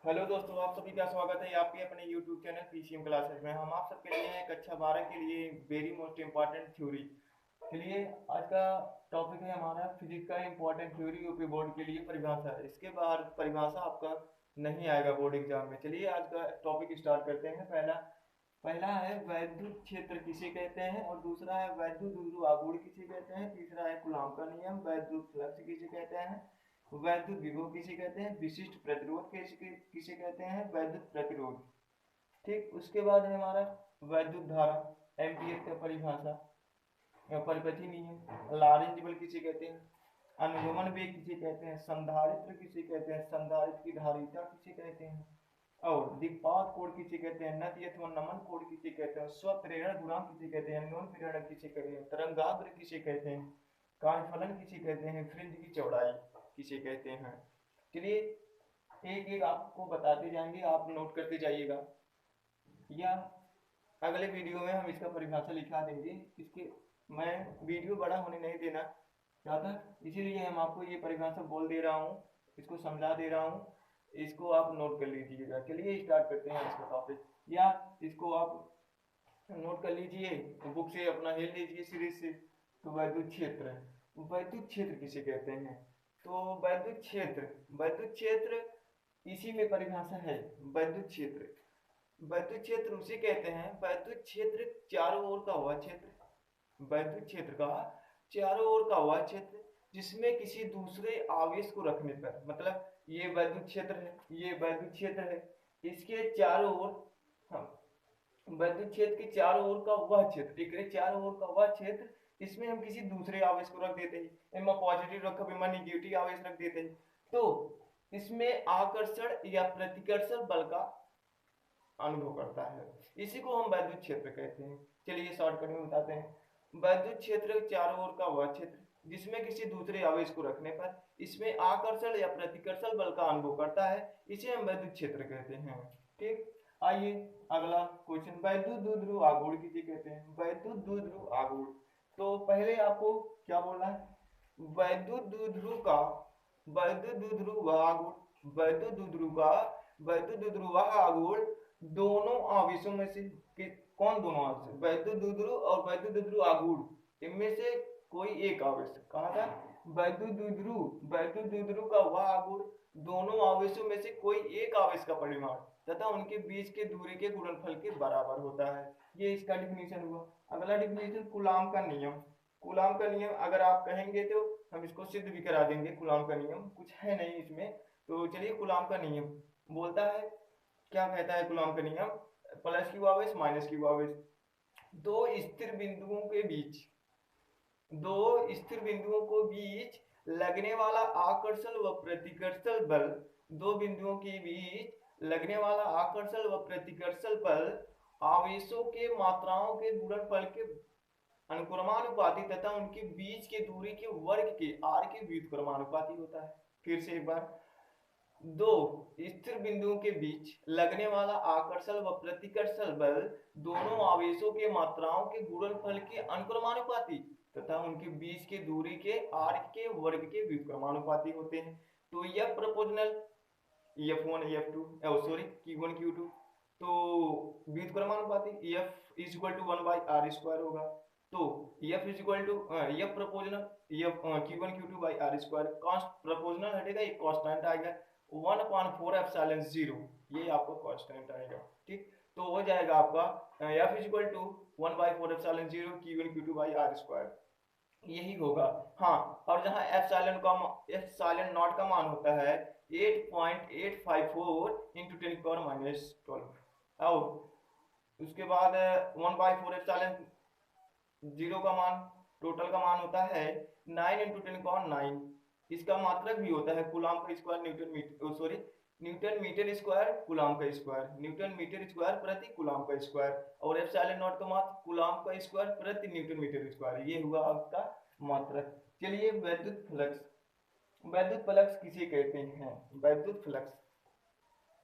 Hello दोस्तों, आप सभी का स्वागत है आपके अपने YouTube चैनल पीसीएम क्लासेस में। हम आप सबके लिए कक्षा 12 के लिए वेरी मोस्ट इम्पॉर्टेंट थ्योरी। चलिए, आज का टॉपिक है हमारा फिजिक्स का इम्पोर्टेंट थ्योरी यूपी बोर्ड के लिए परिभाषा। इसके बाहर परिभाषा आपका नहीं आएगा बोर्ड एग्जाम में। चलिए, आज का टॉपिक स्टार्ट करते हैं। पहला पहला है वैद्युत क्षेत्र किसे कहते हैं, और दूसरा है वैद्युत द्विध्रुव आघूर्ण किसे कहते हैं, तीसरा है कूलॉम का नियम, वैद्युत फ्लक्स किसे कहते हैं, वैद्युत विभव किसे कहते हैं, विशिष्ट प्रतिरोध किसे कहते हैं, वैद्युत प्रतिरोध। ठीक, उसके बाद है हमारा वैद्युत धारा, एम्पियर का परिभाषा या परिपथी नियम, लॉरेंज बल किसे कहते हैं, अनुगमन वेग किसे कहते हैं, संधारित्र किसे कहते हैं, संधारित्र की धारिता किसे कहते हैं, और दिक्पात कोण किसे कहते हैं, नति अथवा नमन कोण किसे कहते हैं, स्वप्रेरण गुणांक किसे कहते हैं, न्यून प्रेरण किसे कहते हैं, तरंगाग्र किसे कहते हैं, कार्यफलन किसे कहते हैं, फ्रिंज की चौड़ाई किसे कहते हैं। चलिए, एक एक आपको बताते जाएंगे, आप नोट करते जाइएगा, या अगले वीडियो में हम इसका परिभाषा लिखा देंगे। इसके मैं वीडियो बड़ा होने नहीं देना चाहता, इसीलिए हम आपको ये परिभाषा बोल दे रहा हूँ, इसको समझा दे रहा हूँ, इसको आप नोट कर लीजिएगा। चलिए स्टार्ट करते हैं इसका टॉपिक, या इसको आप नोट कर लीजिए, बुक से अपना हेल लीजिए सीरीज से। तो वैद्युत क्षेत्र, वैद्युत क्षेत्र किसे कहते हैं, तो वैद्युत क्षेत्र इसी में परिभाषा है। वैद्युत क्षेत्र, वैद्युत क्षेत्र उसे कहते हैं, वैद्युत क्षेत्र चारों ओर का वह क्षेत्र, वैद्युत क्षेत्र का चारों ओर का वह क्षेत्र जिसमें किसी दूसरे आवेश को रखने पर, मतलब ये वैद्युत क्षेत्र है, ये वैद्युत क्षेत्र है, इसके चारों ओर हम वैद्युत क्षेत्र के चारों ओर का वह क्षेत्र, एक चारों ओर का वह क्षेत्र, इसमें हम किसी दूसरे आवेश को रख देते हैं, इमा पॉजिटिव रखो इमा निगेटिव आवेश रख देते हैं, तो इसमें आकर्षण या प्रतिकर्षण बल का अनुभव करता है, इसी को हम वैद्युत क्षेत्र कहते हैं। चलिए शॉर्टकट में बताते हैं। वैद्युत क्षेत्र चारों ओर का वह क्षेत्र जिसमें किसी दूसरे आवेश को रखने पर इसमें आकर्षण या प्रतिकर्षण बल का अनुभव करता है, इसे हम वैद्युत क्षेत्र कहते हैं। ठीक, आइए अगला क्वेश्चन, वैद्युत द्विध्रुव आघूर्ण किसे कहते हैं, वैद्युत द्विध्रुव आघूर्ण। तो पहले आपको क्या बोलना है, वैद्युत द्विध्रुव का वैद्युत द्विध्रुव आघूर्ण, वैद्युत द्विध्रुव का वैद्युत द्विध्रुव आघूर्ण दोनों आवेशों में से कौन, दोनों आवेश वैद्युत द्विध्रुव और वैद्युत द्विध्रुव आघूर्ण, इनमें से कोई एक आवेश कहा था, वैद्युत द्विध्रुव का वह आघूर्ण दोनों आवेशों में से कोई एक आवेश का परिमाण तथा उनके बीच के दूरी के गुणनफल के बराबर होता है। ये इसका डिफिनीशन हुआ। अगला डिफिनीशन कूलॉम का नियम। कूलॉम का नियम अगर आप कहेंगे तो हम इसको सिद्ध भी करा देंगे। कूलॉम का नियम कुछ है नहीं इसमें, तो चलिए कूलॉम का नियम बोलता है, क्या कहता है कूलॉम का नियम, प्लस क्यू आवेश माइनस क्यू आवेश, दो स्थिर बिंदुओं के बीच, दो स्थिर बिंदुओं को बीच लगने वाला आकर्षण व प्रतिकर्षण बल, दो बिंदुओं के बीच लगने वाला आकर्षण व प्रतिकर्षण बल आवेशों के मात्राओं के गुणनफल के अनुक्रमानुपाती तथा उनके बीच के दूरी के वर्ग के आर के व्युत्क्रमानुपाती होता है। फिर से एक बार, दो स्थिर बिंदुओं के बीच लगने वाला आकर्षण व प्रतिकर्षण बल दोनों आवेशों के मात्राओं के गुणनफल के अनुक्रमानुपाती तथा उनके बीच के दूरी के आर्क के वर्ग के व्युत्क्रमानुपाती होते हैं। तो यह proportional F1 F2 sorry Q1 Q2, तो व्युत्क्रमानुपाती F is equal to 1/r² होगा। तो F is equal to F proportional F Q1 Q2 by r square, कॉन्स्ट प्रोपोर्शनल हटेगा, एक कांस्टेंट आएगा 1/4 ये आपको कांस्टेंट आएगा। ठीक, तो हो जाएगा आपका F is equal to 1/4 Q1 Q2 by r², यही होगा। हाँ, और जहाँ एप्सिलॉन नॉट का मान होता है 8.854 इंटू 10⁻12, और उसके बाद 1/4 एप्सिलॉन जीरो का मान, टोटल का मान होता है 9 इंटू 10⁻9, इसका मात्रक भी होता है कूलॉम का square newton metre square coulomb का स्क्वायर, न्यूटन मीटर स्क्वायर प्रति कूलॉम का स्क्वायर, और एप्सिलॉन नॉट का मात्र कूलॉम का स्क्वायर प्रति न्यूटन मीटर स्क्वायर, ये हुआ आपका मात्रक। चलिए वैद्युत फ्लक्स, वैद्युत फ्लक्स किसे कहते हैं, वैद्युत फ्लक्स,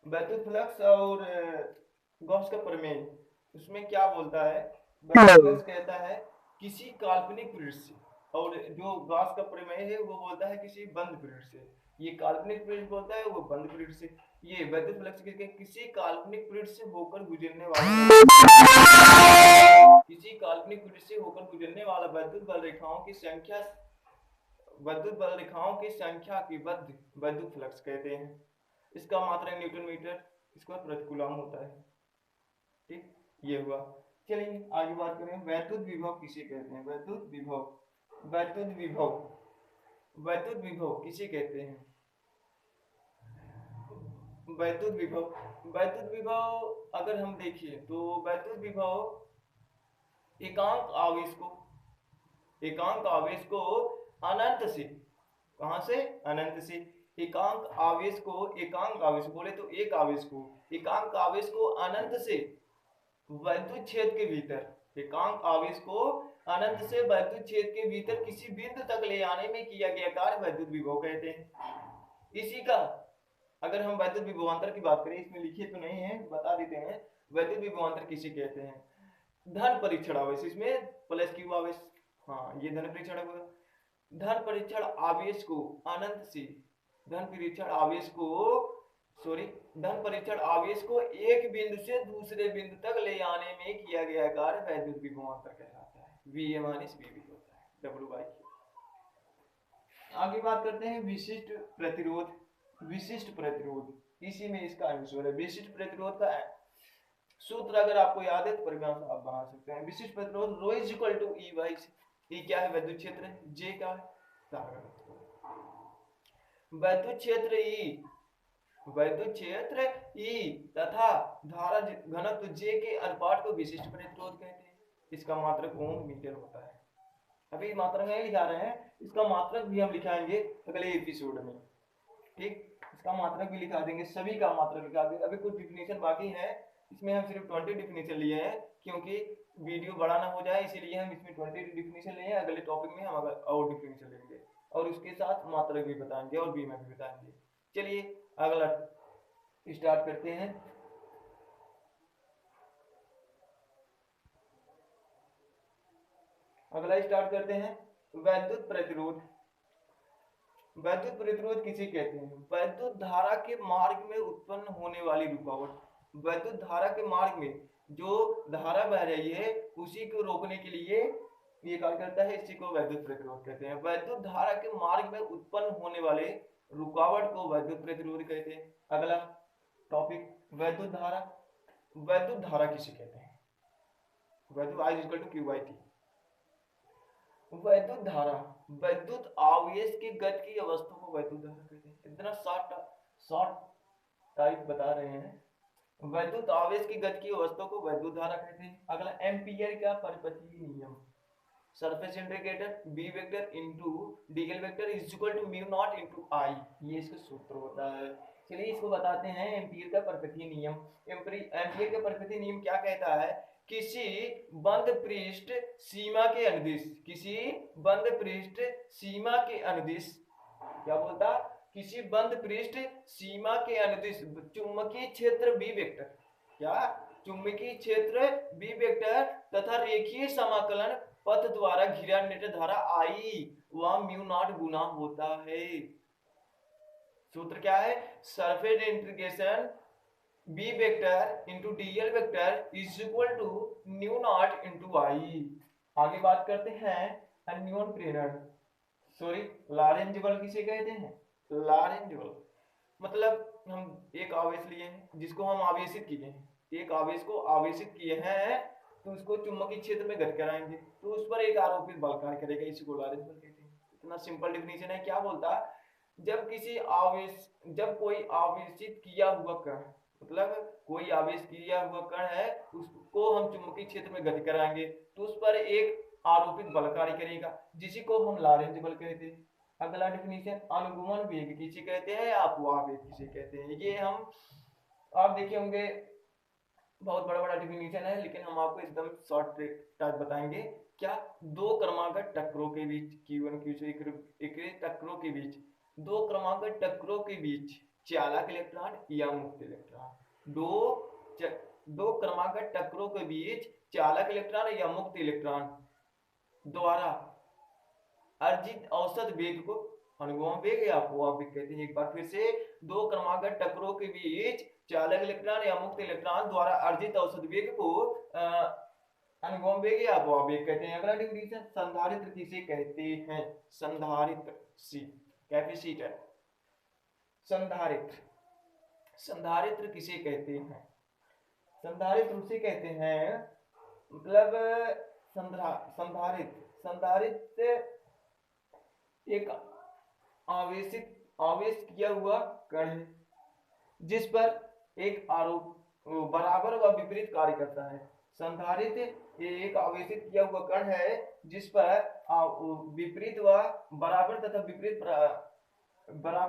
वैद्युत फ्लक्स और गॉस का प्रमेय, उसमें क्या बोलता है, वैद्युत फ्लक्स कहता है किसी काल्पनिक पृष्ठ से, और जो गॉस का प्रमेय है वो बोलता है किसी बंद पृष्ठ से। ये काल्पनिक पीरियड बोलता है, वो बंद पीरियड से। ये वैद्युत फ्लक्स किसी काल्पनिक पीरियड से होकर गुजरने वाला, किसी काल्पनिक पीरियड से होकर गुजरने वाला विद्युत बल रेखाओं की संख्या, विद्युत बल रेखाओं की संख्या की बद्ध विद्युत फ्लक्स कहते हैं। इसका मात्रक न्यूटन मीटर स्क्वायर प्रति कूलम होता है। ठीक, ये हुआ। चलिए आगे बात करें, वैद्युत विभव किसे कहते हैं? वैद्युत विभव, वैद्युत विभव, वैद्युत विभव किसे कहते हैं? वैद्युत विभव, वैद्युत विभव अगर हम देखिए तो वैद्युत विभव एकांक आवेश को, एकांक आवेश को अनंत से, कहां से? अनंत से। एकांक आवेश को, एकांक आवेश बोले तो एक आवेश को, एकांक आवेश को अनंत से वैद्युत क्षेत्र के भीतर, एकांक आवेश को अनंत से वैद्युत क्षेत्र के भीतर किसी बिंदु तक ले आने में किया गया कार्य वैद्युत विभव कहते हैं। इसी का अगर हम वैद्युत विभवांतर की बात करें, इसमें लिखे तो नहीं है, बता देते हैं। वैद्युत विभवांतर किसे कहते हैं? धन परीक्षण आवेश, इसमें प्लस क्यू आवेश, हाँ ये धन परीक्षण, धन परीक्षण आवेश को अनंत से, धन परीक्षण आवेश को, सॉरी, धन परीक्षण आवेश को एक बिंदु से दूसरे बिंदु तक ले आने में किया गया कार्य वैद्युत विभवांतर कहलाता है। वी ए माइनस वी होता है, डब्ल्यू बाई क्यू। आगे बात करते हैं विशिष्ट प्रतिरोध, विशिष्ट प्रतिरोध इसी में इसका आंसर है। विशिष्ट प्रतिरोध का सूत्र अगर आपको याद है तो परिभाषा आप बना सकते हैं। विशिष्ट प्रतिरोध rho is equal to E by C. E क्या है? विद्युत क्षेत्र, जे क्या है? धारा। विद्युत क्षेत्र ई, विद्युत क्षेत्र ई तथा धारा घनत्व जे के अनुपात को विशिष्ट प्रतिरोध कहते हैं। इसका मात्रक ओम मीटर होता है। अभी मात्रक नहीं लिखा रहे हैं, इसका मात्रक भी हम लिखाएंगे अगले एपिसोड में। ठीक, इसका मात्रक भी लिखा देंगे, सभी का मात्रक लिखा देंगे। अभी कुछ डिफिनेशन बाकी है, इसमें हम सिर्फ 20 डिफिनेशन लिए हैं क्योंकि वीडियो बड़ा ना हो जाए, इसीलिए हम इसमें 20 डिफिनेशन लिए हैं। अगले टॉपिक में हम और डिफिनेशन लेंगे और उसके साथ मात्रक भी बताएंगे और बीमा भी बताएंगे। चलिए अगला स्टार्ट करते हैं। अगला स्टार्ट करते हैं वैद्युत प्रतिरोध। वैद्युत प्रतिरोध किसे कहते हैं? वैद्युत धारा के मार्ग में उत्पन्न होने वाली रुकावट, वैद्युत धारा के मार्ग में जो धारा बह रही है उसी को रोकने के लिए ये कार्य करता है, इसी को वैद्युत प्रतिरोध कहते हैं। वैद्युत धारा के मार्ग में उत्पन्न होने वाले रुकावट को वैद्युत प्रतिरोध कहते हैं। अगला टॉपिक वैद्युत धारा, वैद्युत धारा किसे कहते हैं? वैद्युत I equal to Q by T. वैद्युत धारा, वैद्युत आवेश की गति की अवस्था को वैद्युत धारा कहते हैं। इतना शॉर्ट टाइप बता रहे हैं। वैद्युत आवेश की गति की अवस्था को वैद्युत धारा कहते हैं। अगला एम्पियर का परिपथीय नियम, surface integrated B vector into DL vector is equal to mu nought into I, ये इसका सूत्र होता है। चलिए इसको बताते हैं। एम्पियर का परिपथीय नियम, एम्पियर का परिपथीय नियम क्या कहता है? किसी बंद पृष्ठ सीमा के अनुदिश, किसी बंद पृष्ठ सीमा के अनुदिश, क्या बोलता? किसी बंद पृष्ठ सीमा के अनुदिश चुंबकीय क्षेत्र बी वेक्टर, क्या? चुंबकीय क्षेत्र बी वेक्टर तथा रेखीय समाकलन पथ द्वारा घिरा नेट धारा आई व म्यू नॉट गुना होता है। सूत्र क्या है? Surface integration B vector into DL vector is equal to mu naught into I. आगे बात करते हैं अन्योन प्रेरण, सॉरी लॉरेंज बल किसे कहते हैं? लॉरेंज बल मतलब हम एक आवेश लिए हैं जिसको हम आवेशित किए हैं, एक आवेश को आवेशित किए हैं तो उसको चुंबकीय क्षेत्र में गति कराएंगे तो उस पर एक आरोपित बल कार्य करेगा, इसी को लॉरेंज बल कहते हैं। इतना सिंपल डेफिनेशन है। क्या बोलता? जब किसी आवेश, जब कोई आवेशित किया हुआ कण, मतलब कोई आवेश किया हुआ कण है उसको हम चुंबकीय क्षेत्र में गति कराएंगे तो उस पर एक आरोपित बल कार्य करेगा जिसी को हम लॉरेंज बल कहते हैं। अगला डेफिनेशन अनुगमन वेग किसे कहते हैं? अपवाह वेग किसे कहते हैं? ये हम आप देखे होंगे, बहुत बड़ा बड़ा डेफिनेशन है लेकिन हम आपको एकदम शॉर्ट टाइप बताएंगे। क्या? दो क्रमागत टक्करों के बीच, Q1 Q2 एक टक्करों के बीच, दो क्रमागत टक्करों के बीच चालक इलेक्ट्रॉन या मुक्त इलेक्ट्रॉन, दो क्रमागत टक्करों के बीच चालक इलेक्ट्रॉन या मुक्त इलेक्ट्रॉन द्वारा अर्जित औसत वेग को अनुगम वेग या अपवाह वेग कहते हैं। एक बार फिर से, दो क्रमागत टक्करों के बीच चालक इलेक्ट्रॉन या मुक्त इलेक्ट्रॉन द्वारा अर्जित औसत वेग को अनुगम वेग या अपवाह वेग कहते हैं। अगला डिफिनेशन, संधारित्र किसे कहते हैं? संधारित्र, सी कैपेसिटर। संधारित्र, संधारित्र किसे कहते हैं? संधारित्र उसे कहते हैं, मतलब संधारित्र, संधारित्र एक आवेश किया हुआ कण है जिस पर एक आरोप बराबर व विपरीत कार्य करता है। संधारित्र एक आवेशित किया हुआ कण है जिस पर विपरीत व बराबर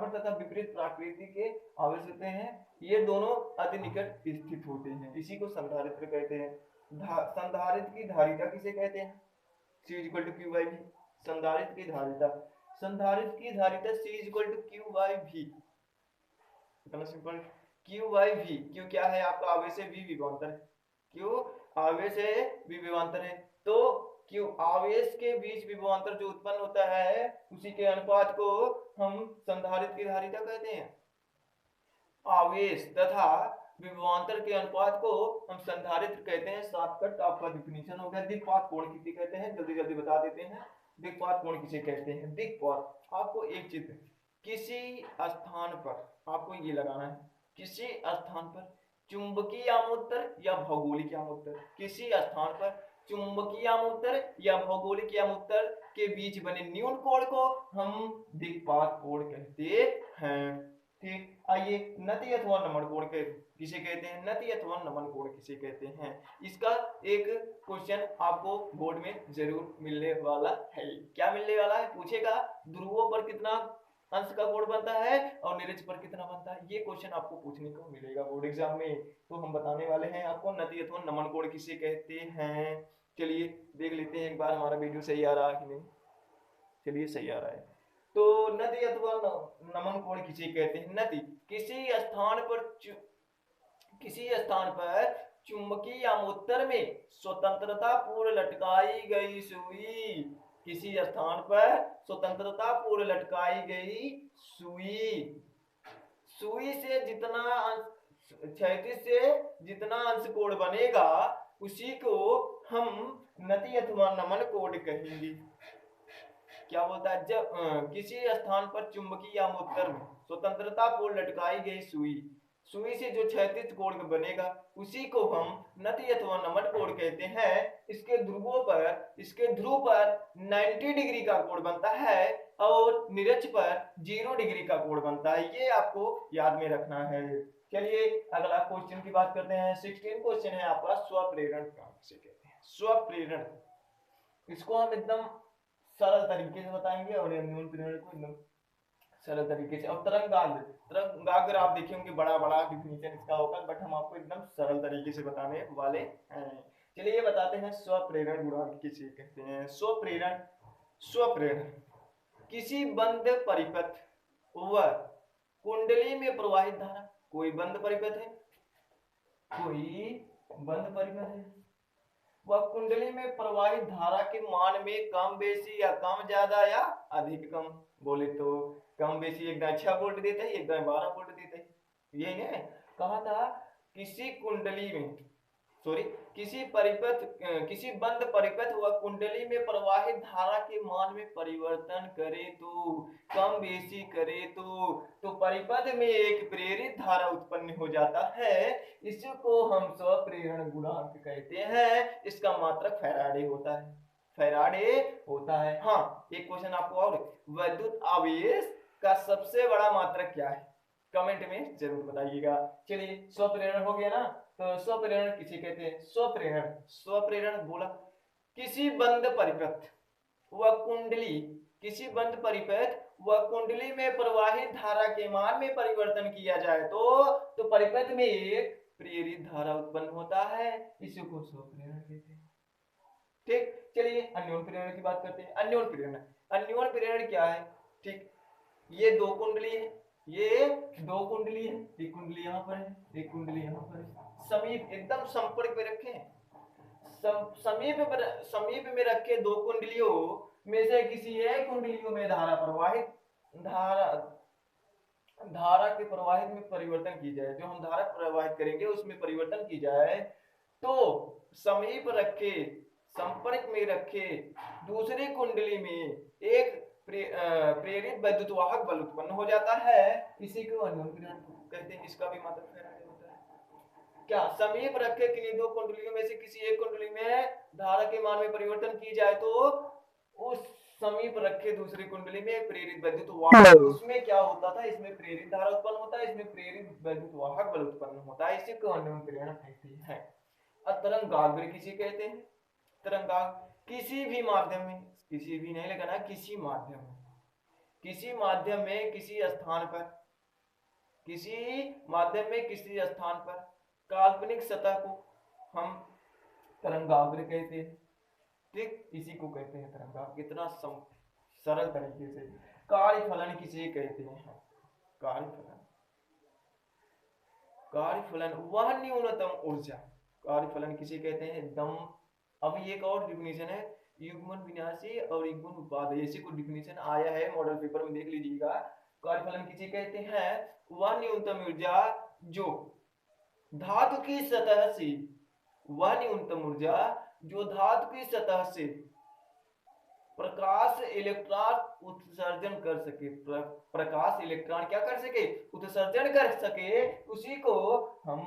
तथा विपरीत प्रकृति के आवेश होते हैं। ये दोनों अति निकट स्थित होते हैं, इसी को संधारित्र कहते हैं। संधारित्र की धारिता किसे कहते हैं? C = Q/V। संधारित्र की धारिता, संधारित्र की धारिता C = Q/V। इतना सिंपल, Q/V। Q क्या है आपका? आवेश है, V विभवांतर है। Q आवेश है, V विभवांतर है, तो Q आवेश के बीच विभवांतर जो उत्पन्न होता है उसी के अनुपात को हम संधारित्र की धारिता कहते हैं। आवेश तथा विभवांतर के अनुपात को हम संधारित्र कहते हैं। शॉर्टकट आपका डिफिनीशन हो गया। दिक्पात कोण किसे कहते हैं? जल्दी जल्दी बता देते हैं। दिक्पात कोण किसे कहते हैं? दिक्पात, आपको एक चित्र, किसी स्थान पर आपको ये लगाना है, किसी स्थान पर चुंबकीय आमुत्तर या भौगोलिक आमुत्तर, किसी स्थान पर चुंबकीय आमुत्तर या भौगोलिक आमुत्तर के बीच बने न्यून कोण को हम दिक्पात कोण कहते हैं। ठीक, आइए, नति अथवा नमन कोण किसे कहते हैं? नति अथवा नमन कोण किसे कहते हैं? इसका एक क्वेश्चन आपको बोर्ड में जरूर मिलने वाला है। क्या मिलने वाला है? पूछेगा ध्रुवों पर कितना अंश का कोण बनता है और निरक्ष पर कितना बनता है। ये क्वेश्चन आपको पूछने को मिलेगा बोर्ड एग्जाम में, तो हम बताने वाले हैं आपको नति अथवा नमन कोण किसे कहते हैं। चलिए देख लेते हैं एक बार हमारा वीडियो सही आ रहा है कि नहीं। चलिए सही आ रहा है। तो नति अथवा नमन कोण किसे कहते हैं? नति, किसी स्थान पर चुंबकीय आमुत्तर में स्वतंत्रता पूर्व लटकाई गई सुई, किसी स्थान पर स्वतंत्रता पूर्व लटकाई गई सुई, सुई से जितना क्षैतिज से जितना अंश कोण बनेगा उसी को हम नति अथवा नमन कोण कहेंगे। क्या बोलता है? जब किसी स्थान पर चुंबकीय आमुत्तर में स्वतंत्रता पूर्व लटकाई गई सुई, सुई से जो क्षैतिज कोण बनेगा उसी को हम नति अथवा नमन कोण कहते हैं। इसके ध्रुव पर 90 डिग्री का कोण बनता है और निरक्ष पर 0 डिग्री का कोण बनता है। ये आपको याद में रखना है। चलिए अगला क्वेश्चन की बात करते हैं। 16 क्वेश्चन है आपका, स्वप्रेरण किसे कहते हैं? स्वप्रेरण, इसको हम एकदम सरल तरीके से बताएंगे और अन्योन प्रेरण को एकदम सरल तरीके से। और तरंगाग्र आप देखे होंगे, बड़ा बड़ा डिफिनीशन इसका होगा, बट हम आपको एकदम सरल तरीके से बताने वाले हैं। चलिए ये बताते हैं स्वप्रेरण गुणांक किसे कहते हैं। स्वप्रेरण किसी बंद परिपथ व कुंडली में प्रवाहित धारा, कोई बंद परिपथ है, वह कुंडली में प्रवाहित धारा के मान में कम बेसी या कम ज्यादा या अधिक कम, बोले तो कम बेसी एक 6 वोल्ट देता है, एक 12 वोल्ट देता है। यही है, कहा था किसी कुंडली में किसी बंद परिपथ व कुंडली में प्रवाहित धारा के मान में परिवर्तन करे तो, कम बेसी करे तो परिपथ में एक प्रेरित धारा उत्पन्न हो जाता है। इसको हम स्वप्रेरण गुणांक कहते हैं। इसका मात्रक फैराडे होता है। हाँ, एक क्वेश्चन आपको और, विद्युत आवेश का सबसे बड़ा मात्रक क्या है? कमेंट में जरूर बताइएगा। चलिए स्वप्रेरण हो गया ना, तो स्वप्रेरण किसे कहते हैं? स्वप्रेरण बोला किसी बंद परिपथ व कुंडली में प्रवाहित धारा के मान में परिवर्तन किया जाए तो परिपथ में एक प्रेरित धारा उत्पन्न होता है, इसी को स्वप्रेरण कहते हैं। ठीक, चलिए अन्योन प्रेरण की बात करते हैं। अन्योन प्रेरण क्या है? ठीक, ये दो कुंडली है, एक कुंडली यहाँ पर है, एक कुंडली यहाँ पर है, समीप एकदम संपर्क में रखे, समीप में रखे दो कुंडलियों में से किसी एक कुंडलियों में धारा प्रवाहित धारा धारा के प्रवाहित में परिवर्तन की जाए, जो हम धारा प्रवाहित करेंगे उसमें परिवर्तन की जाए, तो समीप रखे, संपर्क में रखे दूसरी कुंडली में एक प्रेरित वैद्युत वाहक बल उत्पन्न हो जाता है। इसी को अन्योन किरण कहते हैं। इसका भी मतलब फैराडे होता है। क्या समीप रखे किन्हीं दो कुंडलियों में से किसी एक कुंडली में धारा के मान में परिवर्तन की जाए, तो उस समीप रखे दूसरी कुंडली में प्रेरित वैद्युत वाहक, उसमें क्या होता था, इसमें प्रेरित धारा उत्पन्न होता है, इसमें प्रेरित वैद्युत वाहक बल उत्पन्न होता है। इसी को अन्योन प्रेरणा कहते हैं। तरंगाग्र किसी कहते हैं। तरंगाग्र किसी भी माध्यम में, किसी भी नहीं लगाना, किसी माध्यम में, किसी माध्यम में किसी स्थान पर, किसी माध्यम में किसी स्थान पर काल्पनिक सतह को हम तरंगाग्र कहते हैं। ठीक, इसी को कहते हैं तरंगाग्र। कितना सरल तरीके से। कार्यफलन किसे कहते हैं? कार्यफलन, कार्यफलन वह न्यूनतम ऊर्जा, कार्यफलन किसे कहते हैं? दम। अब एक और डिफिनेशन है, युग्मन विनाशी और युग्मन उत्पाद, ऐसे को डिफिनेशन आया है मॉडल पेपर में, देख लीजिएगा। कार्यफलन किसे कहते हैं? वह न्यूनतम ऊर्जा जो धातु की सतह से, वह न्यूनतम ऊर्जा जो धातु की सतह से प्रकाश इलेक्ट्रॉन उत्सर्जन कर सके, प्रकाश इलेक्ट्रॉन क्या कर सके? उत्सर्जन कर सके, उसी को हम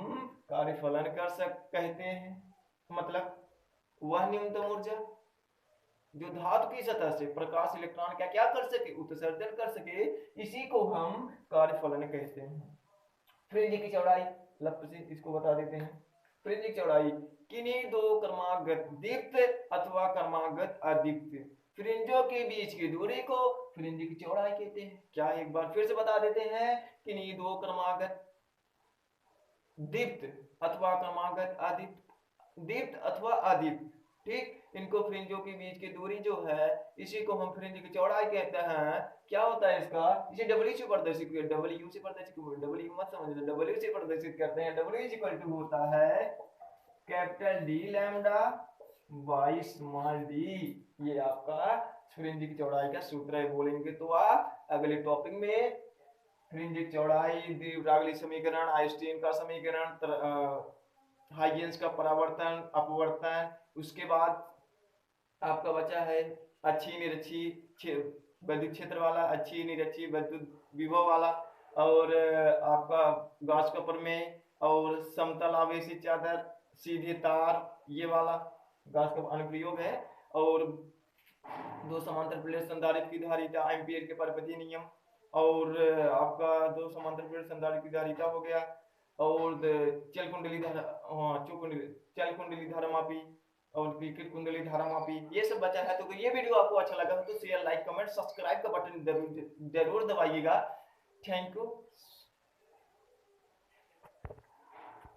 कार्यफलन कहते हैं। मतलब वह न्यूनतम ऊर्जा जो धातु की सतह से प्रकाश इलेक्ट्रॉन क्या क्या कर सके? उत्सर्जन कर सके, इसी को हम कार्यफलन कहते हैं। फ्रिंज की चौड़ाई, लप से इसको बता देते हैं। फ्रिंज की चौड़ाई किन्हीं दो क्रमागत दीप्त अथवा क्रमागत अदीप्त फ्रिंजों के बीच की दूरी को फ्रिंज की चौड़ाई कहते हैं। क्या, एक बार फिर से बता देते हैं। किन्हीं दो क्रमागत दीप्त अथवा क्रमागत अदीप्त, दीप्त अथवा अदीप्त, ठीक, इनको फ्रिंजों के बीच की दूरी जो है, इसी को हम फ्रिंज की चौड़ाई कहते हैं। क्या होता है इसका? इसे डब्ल्यू से प्रदर्शित, डब्ल्यू से प्रदर्शित, डब्ल्यू मत समझना, डब्ल्यू से प्रदर्शित करते हैं। डब्ल्यू इज इक्वल टू होता है capital D lambda by small D. ये आपका फ्रिंज की चौड़ाई का सूत्र है। बोलेंगे तो आप अगले टॉपिक में फ्रिंज की चौड़ाई, द्विभाजक समीकरण, आइंस्टीन का समीकरण, हाइजेंस का परावर्तन अपवर्तन, उसके बाद आपका बचा है अच्छी निरक्षी विद्युत क्षेत्र वाला, अच्छी निरक्षी विद्युत विभव वाला, और आपका गॉस का प्रमेय, और समतल आवेशित चादर, सीधे तार, ये वाला गॉस का अनुप्रयोग है। और दो समांतर प्लेट संधारित्र की धारिता, एम्पीयर के परपति नियम, और आपका दो समांतर प्लेट संधारित्र की धारिता हो गया, और चल कुंडली धारा, चल कुंडली धारामापी और क्रिकेट कुंडली धारामापी, ये सब बचा है। तो ये वीडियो आपको अच्छा लगा तो शेयर, लाइक, कमेंट, सब्सक्राइब का बटन जरूर दबाइएगा। Thank you.